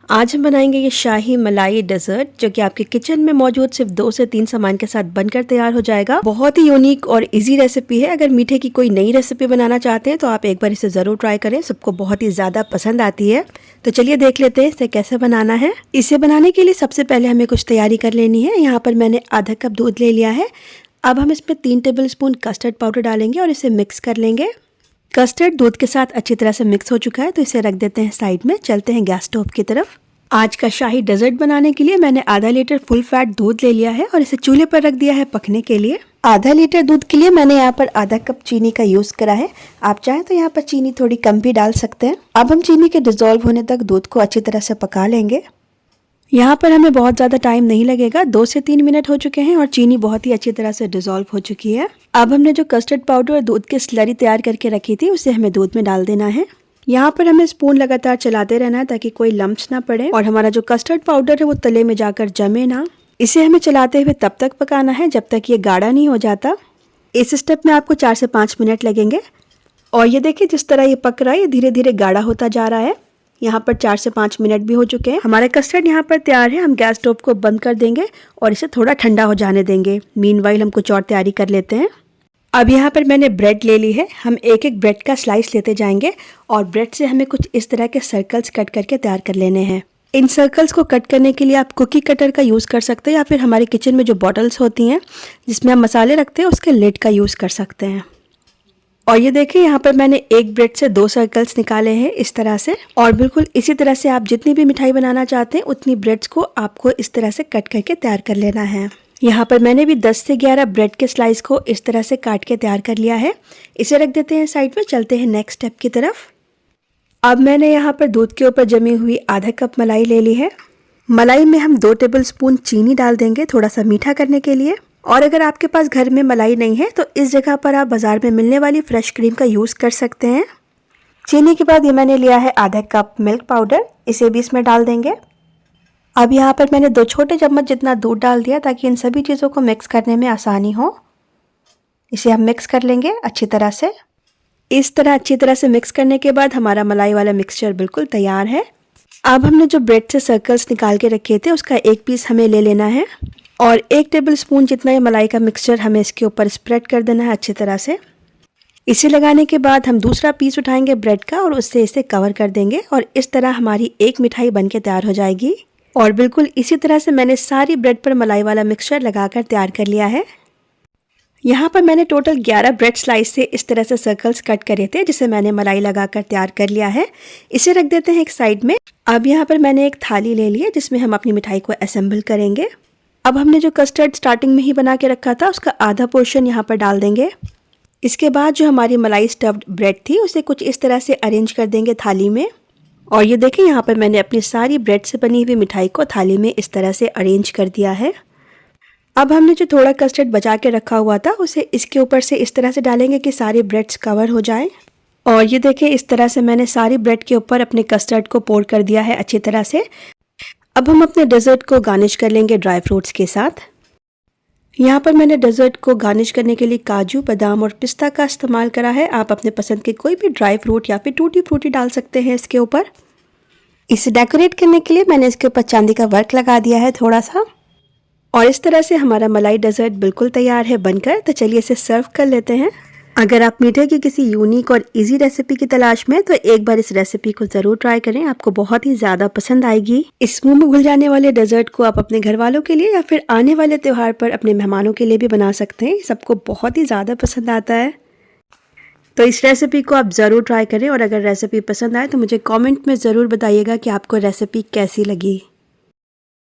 आज हम बनाएंगे ये शाही मलाई डेजर्ट जो कि आपके किचन में मौजूद सिर्फ 2 से 3 सामान के साथ बनकर तैयार हो जाएगा। बहुत ही यूनिक और इजी रेसिपी है। अगर मीठे की कोई नई रेसिपी बनाना चाहते हैं तो आप एक बार इसे ज़रूर ट्राई करें, सबको बहुत ही ज़्यादा पसंद आती है। तो चलिए देख लेते हैं इसे कैसे बनाना है। इसे बनाने के लिए सबसे पहले हमें कुछ तैयारी कर लेनी है। यहाँ पर मैंने आधा कप दूध ले लिया है। अब हम इसमें 3 टेबल स्पून कस्टर्ड पाउडर डालेंगे और इसे मिक्स कर लेंगे। कस्टर्ड दूध के साथ अच्छी तरह से मिक्स हो चुका है तो इसे रख देते हैं साइड में। चलते हैं गैस स्टोव की तरफ। आज का शाही डेजर्ट बनाने के लिए मैंने आधा लीटर फुल फैट दूध ले लिया है और इसे चूल्हे पर रख दिया है पकने के लिए। आधा लीटर दूध के लिए मैंने यहाँ पर आधा कप चीनी का यूज करा है। आप चाहें तो यहाँ पर चीनी थोड़ी कम भी डाल सकते हैं। अब हम चीनी के डिजोल्व होने तक दूध को अच्छी तरह से पका लेंगे। यहाँ पर हमें बहुत ज़्यादा टाइम नहीं लगेगा, 2 से 3 मिनट हो चुके हैं और चीनी बहुत ही अच्छी तरह से डिजोल्व हो चुकी है। अब हमने जो कस्टर्ड पाउडर और दूध की स्लरी तैयार करके रखी थी उसे हमें दूध में डाल देना है। यहाँ पर हमें स्पून लगातार चलाते रहना है ताकि कोई लम्प्स ना पड़े और हमारा जो कस्टर्ड पाउडर है वो तले में जाकर जमे ना। इसे हमें चलाते हुए तब तक पकाना है जब तक ये गाढ़ा नहीं हो जाता। इस स्टेप में आपको 4 से 5 मिनट लगेंगे। और ये देखिए जिस तरह ये पक रहा है ये धीरे धीरे गाढ़ा होता जा रहा है। यहाँ पर 4 से 5 मिनट भी हो चुके हैं। हमारा कस्टर्ड यहाँ पर तैयार है। हम गैस स्टोव को बंद कर देंगे और इसे थोड़ा ठंडा हो जाने देंगे। मीनवाइल हम कुछ और तैयारी कर लेते हैं। अब यहाँ पर मैंने ब्रेड ले ली है। हम एक एक ब्रेड का स्लाइस लेते जाएंगे और ब्रेड से हमें कुछ इस तरह के सर्कल्स कट करके तैयार कर लेने हैं। इन सर्कल्स को कट करने के लिए आप कुकी कटर का यूज़ कर सकते हैं या फिर हमारे किचन में जो बॉटल्स होती हैं जिसमें हम मसाले रखते हैं उसके लिड का यूज़ कर सकते हैं। और ये देखिए यहाँ पर मैंने एक ब्रेड से 2 सर्कल्स निकाले हैं इस तरह से। और बिल्कुल इसी तरह से आप जितनी भी मिठाई बनाना चाहते हैं उतनी ब्रेड्स को आपको इस तरह से कट करके तैयार कर लेना है। यहाँ पर मैंने भी 10 से 11 ब्रेड के स्लाइस को इस तरह से काट के तैयार कर लिया है। इसे रख देते हैं साइड में। चलते हैं नेक्स्ट स्टेप की तरफ। अब मैंने यहाँ पर दूध के ऊपर जमी हुई आधा कप मलाई ले ली है। मलाई में हम 2 टेबल स्पून चीनी डाल देंगे थोड़ा सा मीठा करने के लिए। और अगर आपके पास घर में मलाई नहीं है तो इस जगह पर आप बाजार में मिलने वाली फ्रेश क्रीम का यूज़ कर सकते हैं। चीनी के बाद ये मैंने लिया है आधा कप मिल्क पाउडर, इसे भी इसमें डाल देंगे। अब यहाँ पर मैंने 2 छोटे चम्मच जितना दूध डाल दिया ताकि इन सभी चीज़ों को मिक्स करने में आसानी हो। इसे हम मिक्स कर लेंगे अच्छी तरह से। इस तरह अच्छी तरह से मिक्स करने के बाद हमारा मलाई वाला मिक्सचर बिल्कुल तैयार है। अब हमने जो ब्रेड से सर्कल्स निकाल के रखे थे उसका एक पीस हमें ले लेना है और 1 टेबल स्पून जितना ये मलाई का मिक्सचर हमें इसके ऊपर स्प्रेड कर देना है अच्छी तरह से। इसे लगाने के बाद हम दूसरा पीस उठाएंगे ब्रेड का और उससे इसे कवर कर देंगे और इस तरह हमारी एक मिठाई बनके तैयार हो जाएगी। और बिल्कुल इसी तरह से मैंने सारी ब्रेड पर मलाई वाला मिक्सचर लगाकर तैयार कर लिया है। यहाँ पर मैंने टोटल 11 ब्रेड स्लाइस से इस तरह से सर्कल्स कट करे थे जिसे मैंने मलाई लगाकर तैयार कर लिया है। इसे रख देते हैं एक साइड में। अब यहाँ पर मैंने एक थाली ले ली है जिसमें हम अपनी मिठाई को असेंबल करेंगे। अब हमने जो कस्टर्ड स्टार्टिंग में ही बना के रखा था उसका आधा पोर्शन यहाँ पर डाल देंगे। इसके बाद जो हमारी मलाई स्टफ्ड ब्रेड थी उसे कुछ इस तरह से अरेंज कर देंगे थाली में। और ये देखें यहाँ पर मैंने अपनी सारी ब्रेड से बनी हुई मिठाई को थाली में इस तरह से अरेंज कर दिया है। अब हमने जो थोड़ा कस्टर्ड बचा के रखा हुआ था उसे इसके ऊपर से इस तरह से डालेंगे कि सारी ब्रेड्स कवर हो जाएं। और ये देखें इस तरह से मैंने सारी ब्रेड के ऊपर अपने कस्टर्ड को पोर कर दिया है अच्छी तरह से। अब हम अपने डेजर्ट को गार्निश कर लेंगे ड्राई फ्रूट्स के साथ। यहाँ पर मैंने डेजर्ट को गार्निश करने के लिए काजू, बादाम और पिस्ता का इस्तेमाल करा है। आप अपने पसंद के कोई भी ड्राई फ्रूट या फिर टूटी फ्रूटी डाल सकते हैं इसके ऊपर। इसे डेकोरेट करने के लिए मैंने इसके ऊपर चांदी का वर्क लगा दिया है थोड़ा सा। और इस तरह से हमारा मलाई डेजर्ट बिल्कुल तैयार है बनकर। तो चलिए इसे सर्व कर लेते हैं। अगर आप मीठे की किसी यूनिक और इजी रेसिपी की तलाश में तो एक बार इस रेसिपी को ज़रूर ट्राई करें, आपको बहुत ही ज़्यादा पसंद आएगी। इस मुंह में घुल जाने वाले डेजर्ट को आप अपने घर वालों के लिए या फिर आने वाले त्यौहार पर अपने मेहमानों के लिए भी बना सकते हैं। सबको बहुत ही ज़्यादा पसंद आता है। तो इस रेसिपी को आप ज़रूर ट्राई करें और अगर रेसिपी पसंद आए तो मुझे कमेंट में ज़रूर बताइएगा कि आपको रेसिपी कैसी लगी।